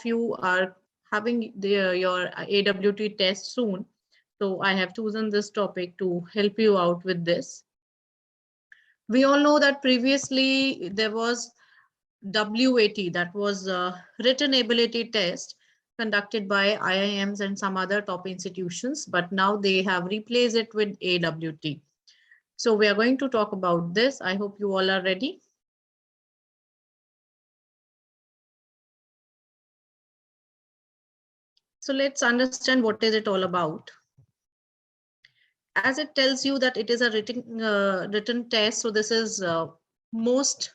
you are having your AWT test soon. So I have chosen this topic to help you out with this. We all know that previously there was WAT, that was a written ability test conducted by IIMs and some other top institutions, but now they have replaced it with AWT. So we are going to talk about this. I hope you all are ready. So let's understand what is it all about. As it tells you that it is a written test, so this is most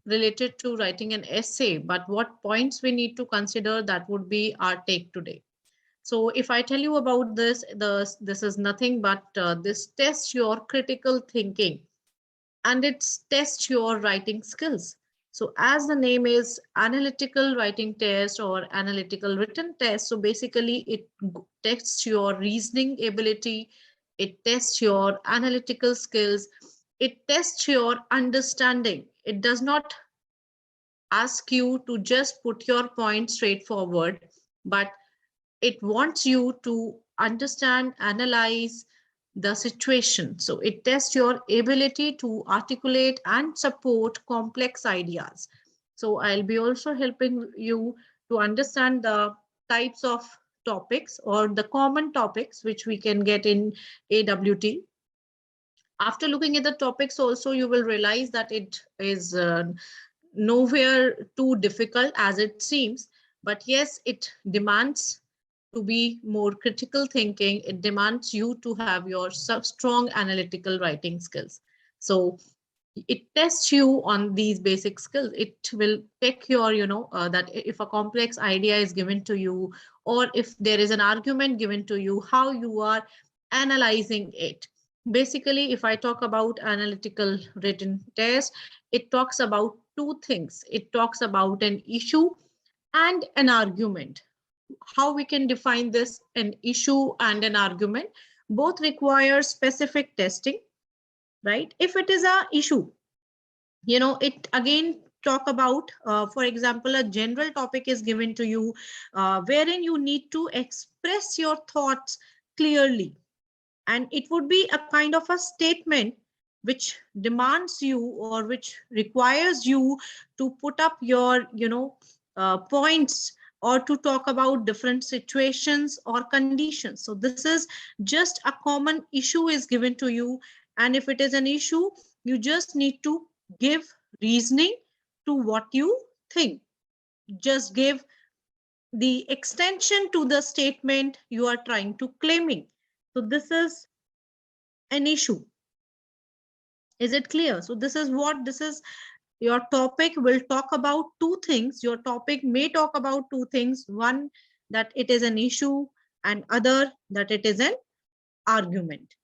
related to writing an essay, but what points we need to consider, that would be our take today. So if I tell you about this, this is nothing but this tests your critical thinking and it tests your writing skills. So as the name is analytical writing test or analytical written test, so basically it tests your reasoning ability, it tests your analytical skills, it tests your understanding. It does not ask you to just put your point straightforward, but it wants you to understand, analyze the situation. So it tests your ability to articulate and support complex ideas. So I'll be also helping you to understand the types of topics or the common topics which we can get in AWT. After looking at the topics also, you will realize that it is nowhere too difficult as it seems, but yes, it demands to be more critical thinking. It demands you to have your strong analytical writing skills. So it tests you on these basic skills. It will take your, that if a complex idea is given to you, or if there is an argument given to you, how you are analyzing it. Basically, if I talk about analytical written test, it talks about two things. It talks about an issue and an argument. How we can define this, an issue and an argument, both require specific testing, right? If it is a issue, it again talk about, for example, a general topic is given to you, wherein you need to express your thoughts clearly. And it would be a kind of a statement which demands you or which requires you to put up your, points, or to talk about different situations or conditions. So this is just a common issue is given to you. And if it is an issue, you just need to give reasoning to what you think. Just give the extension to the statement you are trying to claiming. So this is an issue. Is it clear? So this is your topic will talk about two things. Your topic may talk about two things. One, that it is an issue, and other, that it is an argument.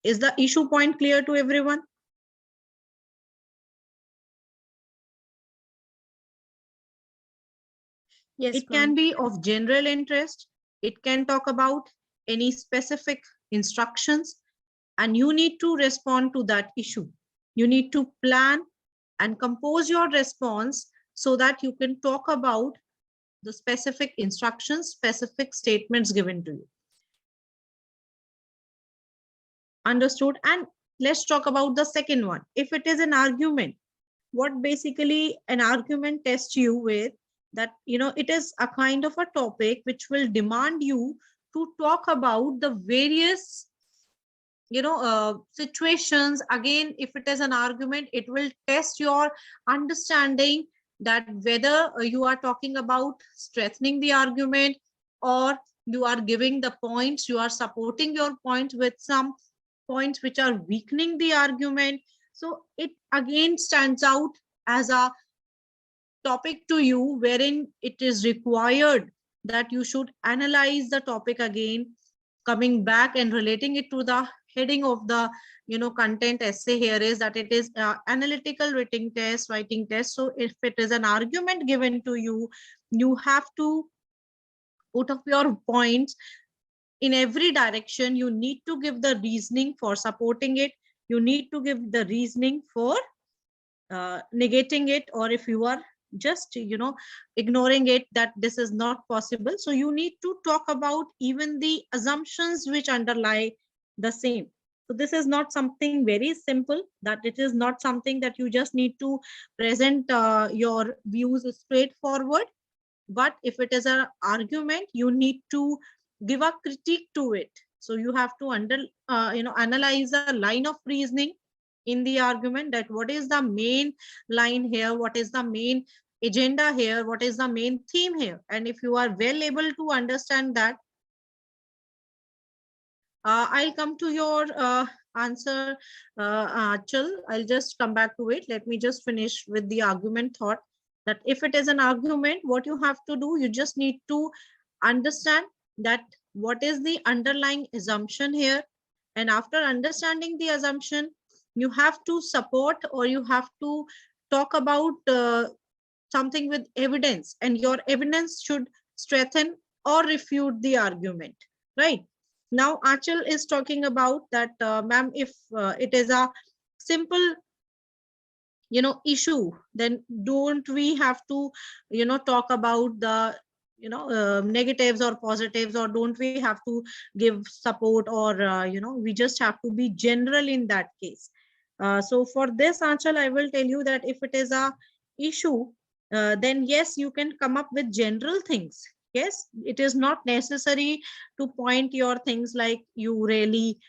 Is the issue point clear to everyone? Yes. It can be of general interest. It can talk about any specific instructions, and you need to respond to that issue. You need to plan and compose your response so that you can talk about the specific instructions, specific statements given to you. Understood? And let's talk about the second one. If it is an argument, what basically an argument tests you with, that it is a kind of a topic which will demand you to talk about the various situations. Again, if it is an argument, it will test your understanding, that whether you are talking about strengthening the argument, or you are giving the points, you are supporting your points with some points which are weakening the argument. So it again stands out as a topic to you, wherein it is required that you should analyze the topic again, coming back and relating it to the heading of the content essay. Here is that it is analytical writing test. So if it is an argument given to you, you have to put up your points in every direction. You need to give the reasoning for supporting it. You need to give the reasoning for negating it, or if you are just ignoring it that this is not possible. So you need to talk about even the assumptions which underlie the same. So this is not something very simple, that it is not something that you just need to present your views straightforward. But if it is an argument, you need to give a critique to it. So you have to analyze a line of reasoning in the argument, that what is the main line here, what is the main agenda here, what is the main theme here. And if you are well able to understand that, I'll come to your answer, Achal. I'll just come back to it. Let me just finish with the argument thought, that if it is an argument, what you have to do, you just need to understand that what is the underlying assumption here. And after understanding the assumption, you have to support, or you have to talk about something with evidence, and your evidence should strengthen or refute the argument, right? Now Achal is talking about that, ma'am, if it is a simple issue, then don't we have to talk about the negatives or positives, or don't we have to give support, or we just have to be general in that case. So for this, Achal, I will tell you that if it is a issue, then yes, you can come up with general things. Yes, it is not necessary to point your things, like you really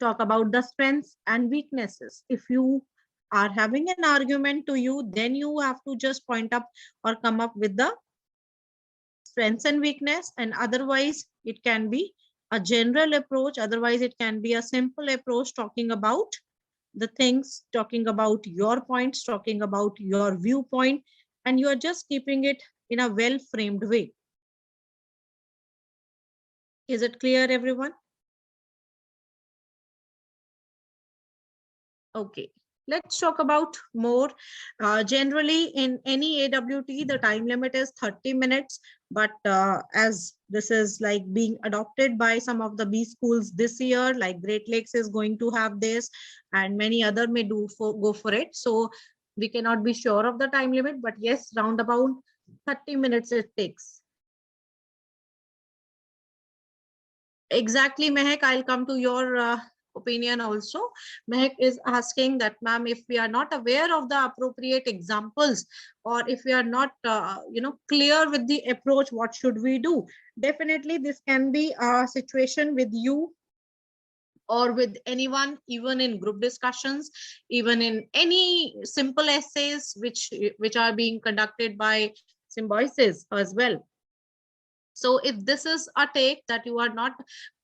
talk about the strengths and weaknesses. If you are having an argument to you, then you have to just point up or come up with the strengths and weakness. And otherwise it can be a general approach, otherwise it can be a simple approach, talking about the things, talking about your points, talking about your viewpoint, and you are just keeping it in a well framed way. Is it clear, everyone? Okay, let's talk about more. Generally, in any AWT, the time limit is 30 minutes. But as this is like being adopted by some of the B schools this year, like Great Lakes is going to have this, and many other may go for it. So we cannot be sure of the time limit, but yes, round about 30 minutes it takes. Exactly, Mehak. I'll come to your opinion also. Mehak is asking that, ma'am, if we are not aware of the appropriate examples, or if we are not, clear with the approach, what should we do? Definitely, this can be a situation with you or with anyone, even in group discussions, even in any simple essays which are being conducted by symbiosis as well. So if this is a take that you are not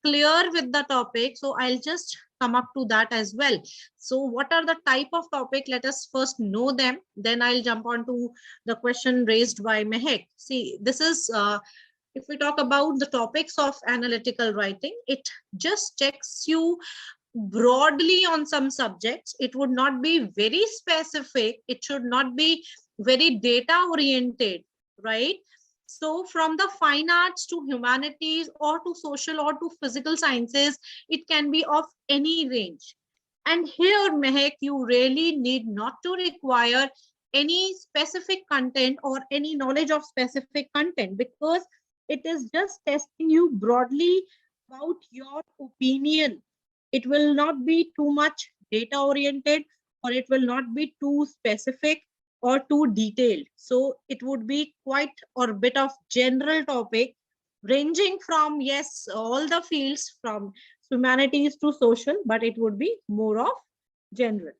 clear with the topic, so I'll just come up to that as well. So what are the type of topic? Let us first know them. Then I'll jump on to the question raised by Mehek. See, this is, if we talk about the topics of analytical writing, it just checks you broadly on some subjects. It would not be very specific. It should not be very data oriented, right? So from the fine arts to humanities or to social or to physical sciences, it can be of any range. And here, Mehek, you really need not to require any specific content or any knowledge of specific content, because it is just testing you broadly about your opinion. It will not be too much data oriented, or it will not be too specific or too detailed. So it would be quite or bit of general topic, ranging from, yes, all the fields from humanities to social, but it would be more of general.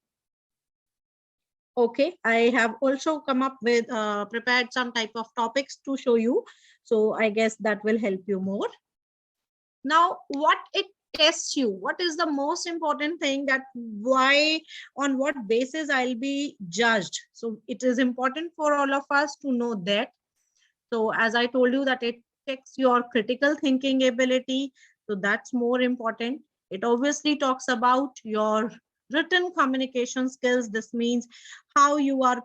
Okay, I have also come up with prepared some type of topics to show you. So I guess that will help you more. Now, what it tests you, what is the most important thing, that why, on what basis I'll be judged. So it is important for all of us to know that. So as I told you, that it checks your critical thinking ability. So that's more important. It obviously talks about your written communication skills. This means how you are,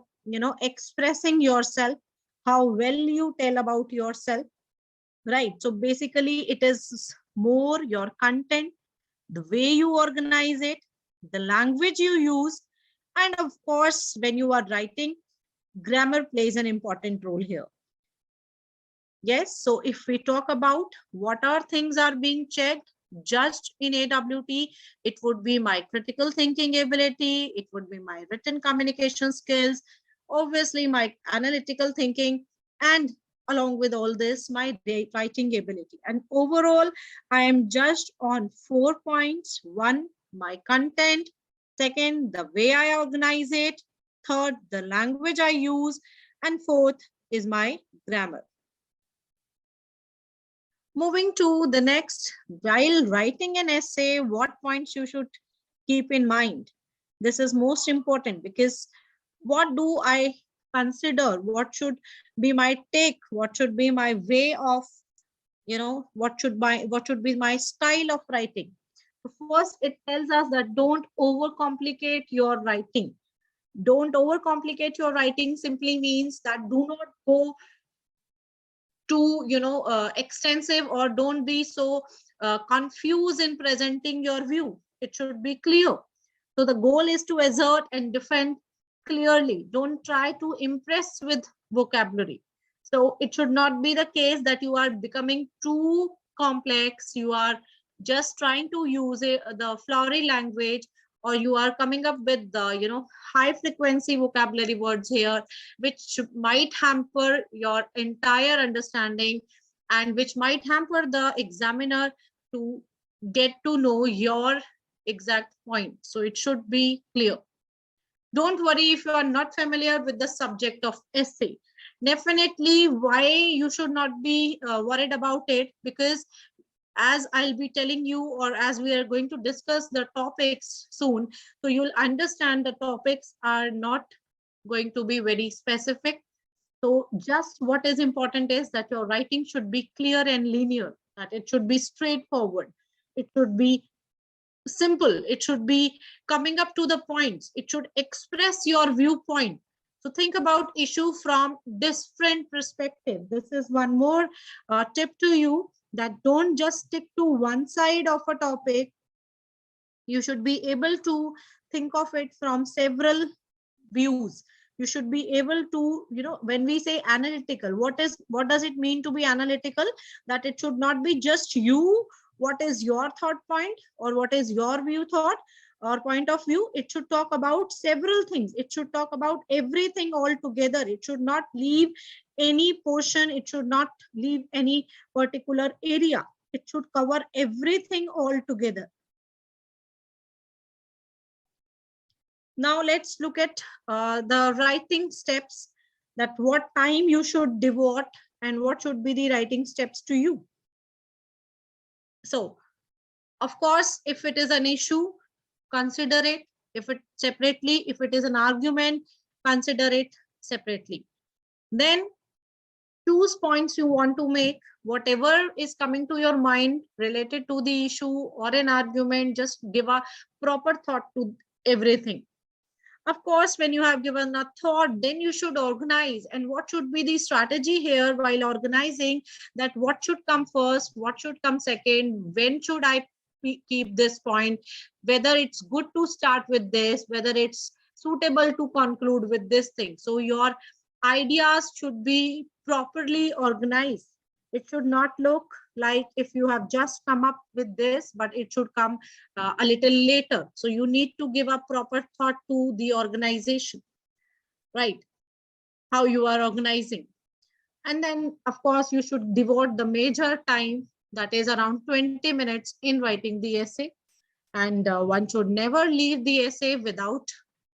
expressing yourself, how well you tell about yourself, right? So basically it is more your content, the way you organize it, the language you use, and of course, when you are writing, grammar plays an important role here. Yes, so if we talk about what are things are being checked, judged in AWT, it would be my critical thinking ability, it would be my written communication skills, obviously my analytical thinking, and along with all this, my writing ability. And overall, I am judged on 4 points. One, my content. Second, the way I organize it. Third, the language I use. And fourth is my grammar. Moving to the next, while writing an essay, what points you should keep in mind? This is most important because what do I consider? What should be my take? What should be my way of, what should be my style of writing? First, it tells us that don't overcomplicate your writing. Don't overcomplicate your writing simply means that do not go too extensive, or don't be so confused in presenting your view. It should be clear. So the goal is to assert and defend clearly. Don't try to impress with vocabulary. So it should not be the case that you are becoming too complex, you are just trying to use the flowery language, or you are coming up with the high frequency vocabulary words here, which might hamper your entire understanding and which might hamper the examiner to get to know your exact point. So it should be clear. Don't worry if you are not familiar with the subject of essay. Definitely, why you should not be worried about it, because as I'll be telling you, or as we are going to discuss the topics soon, so you'll understand the topics are not going to be very specific. So just what is important is that your writing should be clear and linear, that it should be straightforward. It should be simple. It should be coming up to the points. It should express your viewpoint. So think about issue from different perspective. This is one more tip to you, that don't just stick to one side of a topic. You should be able to think of it from several views. You should be able to, when we say analytical, what does it mean to be analytical? That it should not be just you, what is your thought point, or what is your view thought or point of view. It should talk about several things. It should talk about everything all together. It should not leave any portion. It should not leave any particular area. It should cover everything all together. Now let's look at the writing steps, that what time you should devote and what should be the writing steps to you. So, of course, if it is an issue, consider it. If it separately, if it is an argument, consider it separately. Then choose points you want to make. Whatever is coming to your mind related to the issue or an argument, just give a proper thought to everything. Of course, when you have given a thought, then you should organize. And what should be the strategy here while organizing? That what should come first, what should come second, when should I keep this point, whether it's good to start with this, whether it's suitable to conclude with this thing. So your ideas should be properly organized. It should not look like if you have just come up with this, but it should come a little later. So you need to give a proper thought to the organization, right? How you are organizing. And then, of course, you should devote the major time, that is around 20 minutes, in writing the essay. And one should never leave the essay without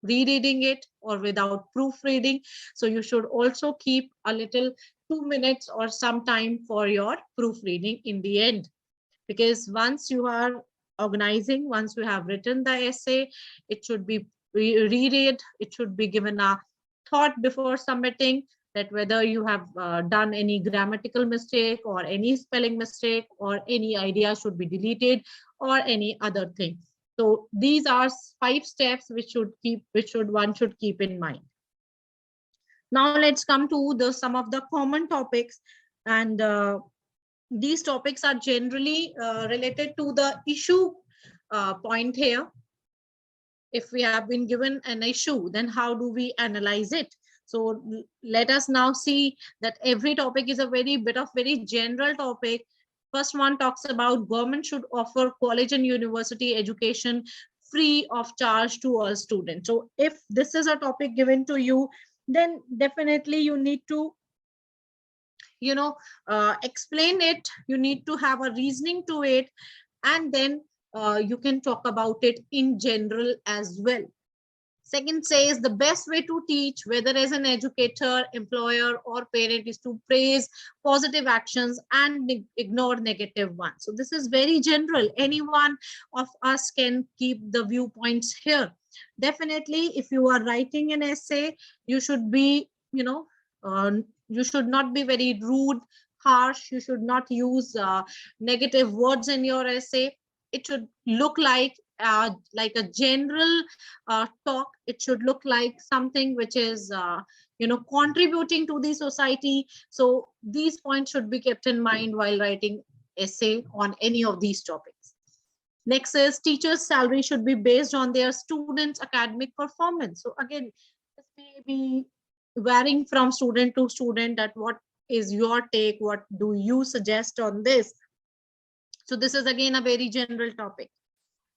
rereading it or without proofreading. So you should also keep a little 2 minutes or some time for your proofreading in the end. Because once you are organizing, once you have written the essay, it should be reread, it should be given a thought before submitting, that whether you have done any grammatical mistake or any spelling mistake or any idea should be deleted or any other thing. So these are 5 steps which one should keep in mind. Now let's come to some of the common topics, and these topics are generally related to the issue point here. If we have been given an issue, then how do we analyze it? So let us now see that every topic is a very general topic. First one talks about government should offer college and university education free of charge to all students. So if this is a topic given to you, then definitely you need to, you know, explain it. You need to have a reasoning to it, and then you can talk about it in general as well. Second says the best way to teach, whether as an educator, employer, or parent, is to praise positive actions and ignore negative ones. So this is very general. Any one of us can keep the viewpoints here. Definitely, if you are writing an essay, you should be, you should not be very rude, harsh. You should not use negative words in your essay. It should look like a general talk. It should look like something which is contributing to the society. So these points should be kept in mind while writing essay on any of these topics. Next is teachers' salary should be based on their students' academic performance. So again, this may be varying from student to student, that what is your take, what do you suggest on this. So this is again a very general topic.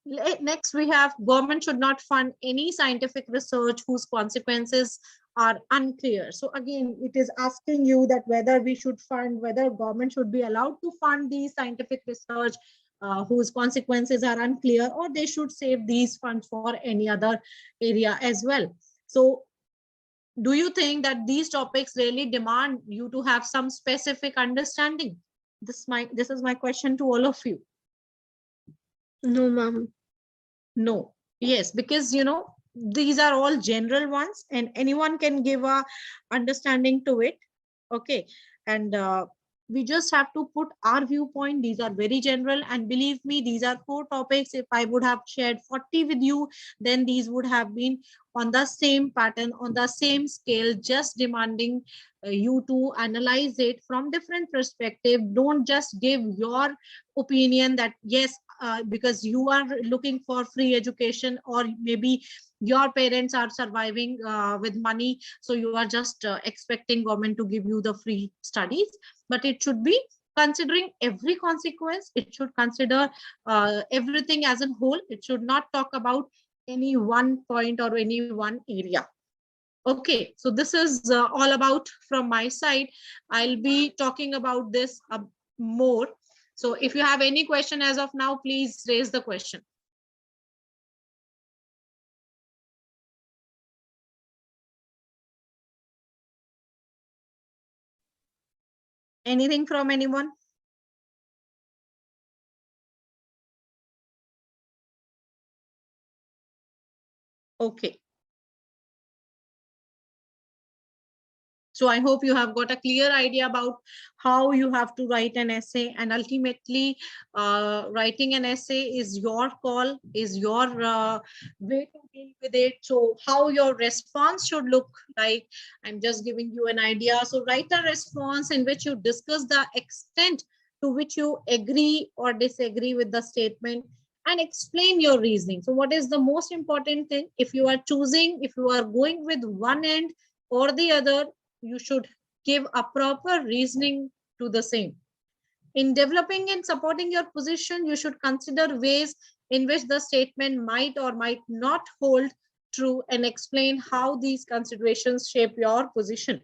Next, we have government should not fund any scientific research whose consequences are unclear. So again, it is asking you that whether we should fund, whether government should be allowed to fund these scientific research whose consequences are unclear, or they should save these funds for any other area as well. So do you think that these topics really demand you to have some specific understanding? This is my question to all of you. No, ma'am. No. Yes, because these are all general ones and anyone can give a understanding to it. Okay. And we just have to put our viewpoint. These are very general, and believe me, these are 4 topics. If I would have shared 40 with you, then these would have been on the same pattern, on the same scale, just demanding you to analyze it from different perspective. Don't just give your opinion that yes, because you are looking for free education, or maybe your parents are surviving with money, so you are just expecting government to give you the free studies. But it should be considering every consequence. It should consider everything as a whole. It should not talk about any one point or any one area. Okay, so this is all about from my side. I'll be talking about this more. So if you have any question as of now, please raise the question. Anything from anyone? Okay. So I hope you have got a clear idea about how you have to write an essay, and ultimately writing an essay is your call, is your way to deal with it. So how your response should look like, I'm just giving you an idea. So write a response in which you discuss the extent to which you agree or disagree with the statement, and explain your reasoning. So what is the most important thing? If you are choosing, if you are going with one end or the other, you should give a proper reasoning to the same. In developing and supporting your position, you should consider ways in which the statement might or might not hold true, and explain how these considerations shape your position.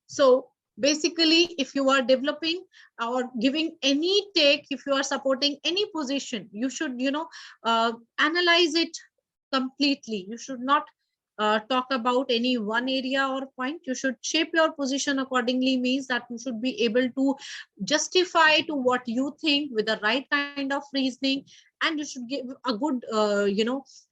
So basically, if you are developing or giving any take, if you are supporting any position, you should analyze it completely. You should not talk about any one area or point. You should shape your position accordingly, means that you should be able to justify to what you think with the right kind of reasoning, and you should give a good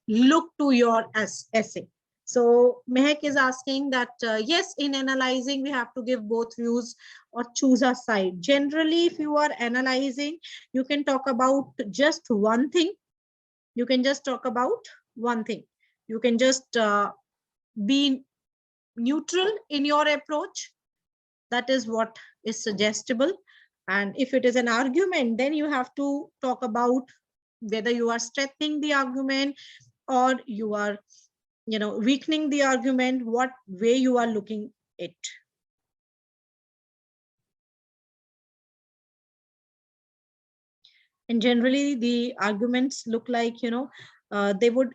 look to your essay. So Mehak is asking that yes, in analyzing we have to give both views or choose a side. Generally, if you are analyzing, you can talk about just one thing. You can just talk about one thing. You can just be neutral in your approach. That is what is suggestible. And if it is an argument, then you have to talk about whether you are strengthening the argument, or you are weakening the argument, what way you are looking it. And generally the arguments look like, they would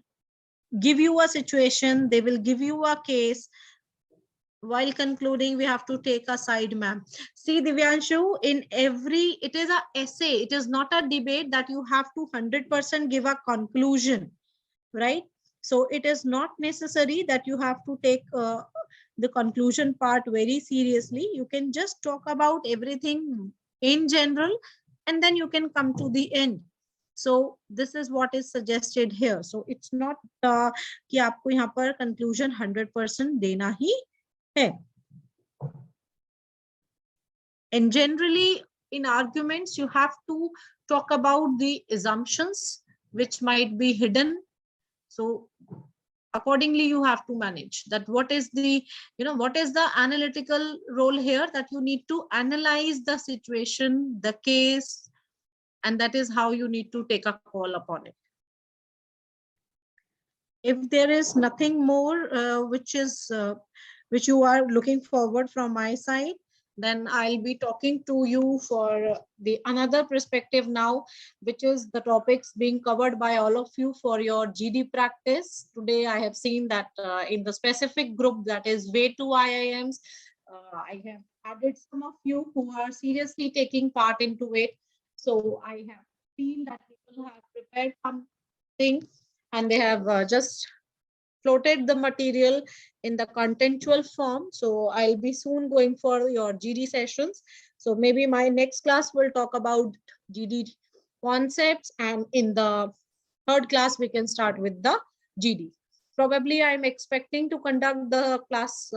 give you a situation, they will give you a case. While concluding, we have to take a side, ma'am. See, Divyanshu, in every, it is a essay. It is not a debate that you have to 100% give a conclusion, right? So it is not necessary that you have to take the conclusion part very seriously. You can just talk about everything in general, and then you can come to the end. So this is what is suggested here. So it's not कि आपको यहाँ पर conclusion 100% देना ही है. And generally in arguments, you have to talk about the assumptions which might be hidden. So accordingly, you have to manage that. What is the, what is the analytical role here, that you need to analyze the situation, the case, and that is how you need to take a call upon it. If there is nothing more which you are looking forward from my side, then I'll be talking to you for the another perspective now, which is the topics being covered by all of you for your GD practice. Today, I have seen that in the specific group, that is way to IIMs, I have added some of you who are seriously taking part into it. So I have seen that people have prepared something and they have just floated the material in the contextual form. So I'll be soon going for your GD sessions. So maybe my next class will talk about GD concepts, and in the third class, we can start with the GD. Probably I'm expecting to conduct the class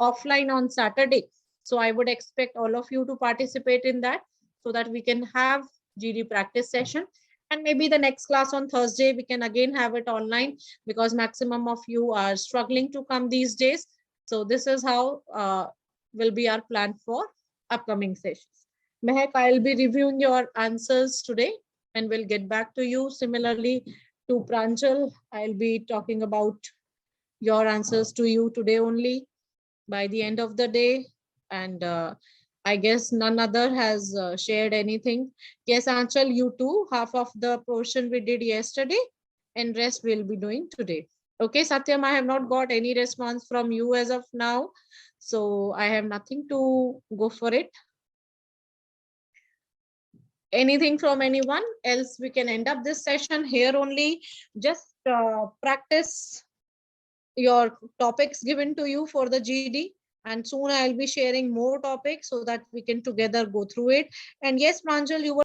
offline on Saturday. So I would expect all of you to participate in that so that we can have GD practice session. And maybe the next class on Thursday, we can again have it online because maximum of you are struggling to come these days. So this is how will be our plan for upcoming sessions. Mehak, I'll be reviewing your answers today and we'll get back to you. Similarly to Pranjal, I'll be talking about your answers to you today only by the end of the day. And I guess none other has shared anything. Yes, Anchal, you too. Half of the portion we did yesterday and rest we'll be doing today. Okay, Satyam, I have not got any response from you as of now. So I have nothing to go for it. Anything from anyone else? We can end up this session here only. Just practice your topics given to you for the GD. And soon I'll be sharing more topics so that we can together go through it. And yes, Pranjal, you were